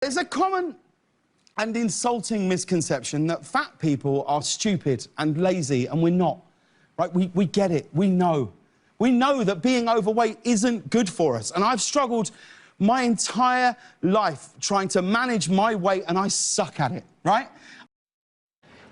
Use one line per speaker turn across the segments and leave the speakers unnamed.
There's a common and insulting misconception that fat people are stupid and lazy, and we're not. Right? We get it. We know. We know that being overweight isn't good for us. And I've struggled my entire life trying to manage my weight, and I suck at it, right?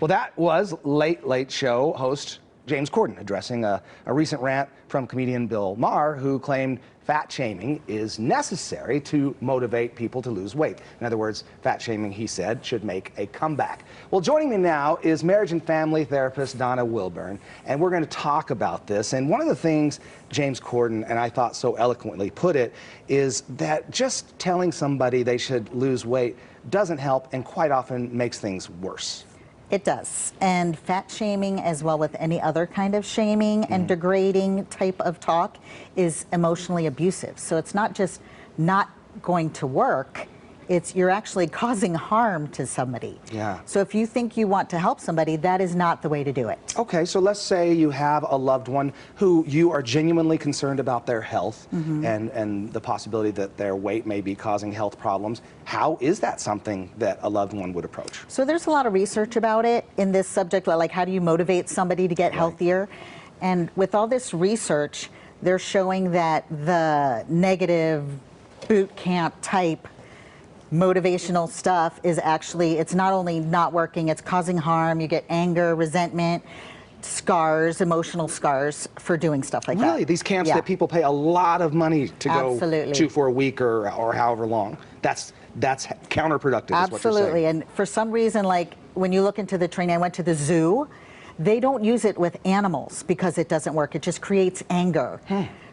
Well, that was Late Late Show host James Corden addressing a recent rant from comedian Bill Maher, who claimed fat shaming is necessary to motivate people to lose weight. In other words, fat shaming, he said, should make a comeback. Well, joining me now is marriage and family therapist Donna Wilburn, and we're going to talk about this. And one of the things James Corden, and I thought so eloquently put it, is that just telling somebody they should lose weight doesn't help and quite often makes things worse.
It does. And fat shaming, as well with any other kind of shaming and degrading type of talk, is emotionally abusive. So it's not just not going to work, it's you're actually causing harm to somebody.
Yeah.
So if you think you want to help somebody, that is not the way to do it.
Okay, so let's say you have a loved one who you are genuinely concerned about their health and the possibility that their weight may be causing health problems. How is that something that a loved one would approach?
So there's a lot of research about it in this subject, like how do you motivate somebody to get healthier? And with all this research, they're showing that the negative boot camp type motivational stuff is actually, it's not only not working, it's causing harm. You get anger, resentment, scars, emotional scars for doing stuff like that.
Really? These camps that people pay a lot of money to go to for a week or however long. That's counterproductive.
Absolutely. And for some reason, like when you look into the training, I went to the zoo, they don't use it with animals because it doesn't work. It just creates anger.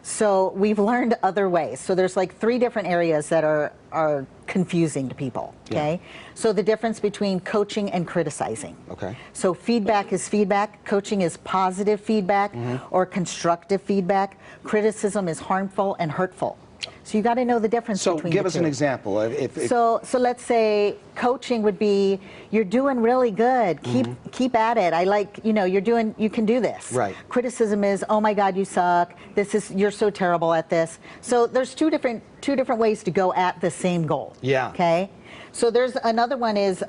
So we've learned other ways. So there's like 3 different areas that are confusing to people, okay? So the difference between coaching and criticizing.
Okay.
So feedback is feedback, coaching is positive feedback or constructive feedback. Criticism is harmful and hurtful. So you got to know the difference between the two.
So give us an example.
So let's say coaching would be, you're doing really good. Keep at it. I like, you can do this.
Right.
Criticism is, oh my God, you suck. You're so terrible at this. So there's two different ways to go at the same goal.
Yeah.
Okay. So there's another one is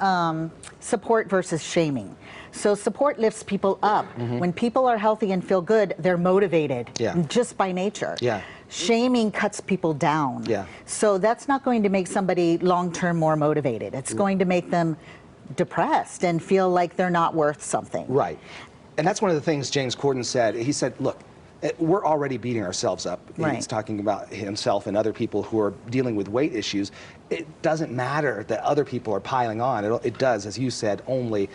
support versus shaming. So support lifts people up. When people are healthy and feel good, they're motivated just by nature.
Yeah.
Shaming cuts people down.
Yeah.
So that's not going to make somebody long-term more motivated. It's going to make them depressed and feel like they're not worth something.
Right. And that's one of the things James Corden said. He said, look, we're already beating ourselves up.
Right.
He's talking about himself and other people who are dealing with weight issues. It doesn't matter that other people are piling on. It does, as you said, only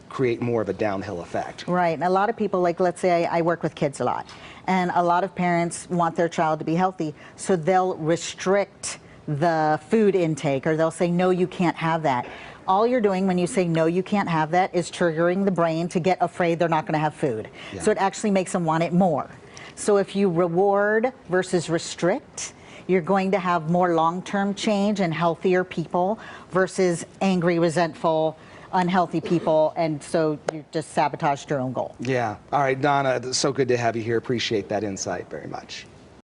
create more of a downhill effect.
Right. And a lot of people, like let's say I work with kids a lot, and a lot of parents want their child to be healthy, so they'll restrict the food intake, or they'll say, no, you can't have that. All you're doing when you say, no, you can't have that, is triggering the brain to get afraid they're not going to have food. So it actually makes them want it more. So if you reward versus restrict, you're going to have more long-term change and healthier people versus angry, resentful, unhealthy people, and so you just sabotaged your own goal.
Yeah. All right, Donna, it's so good to have you here. Appreciate that insight very much.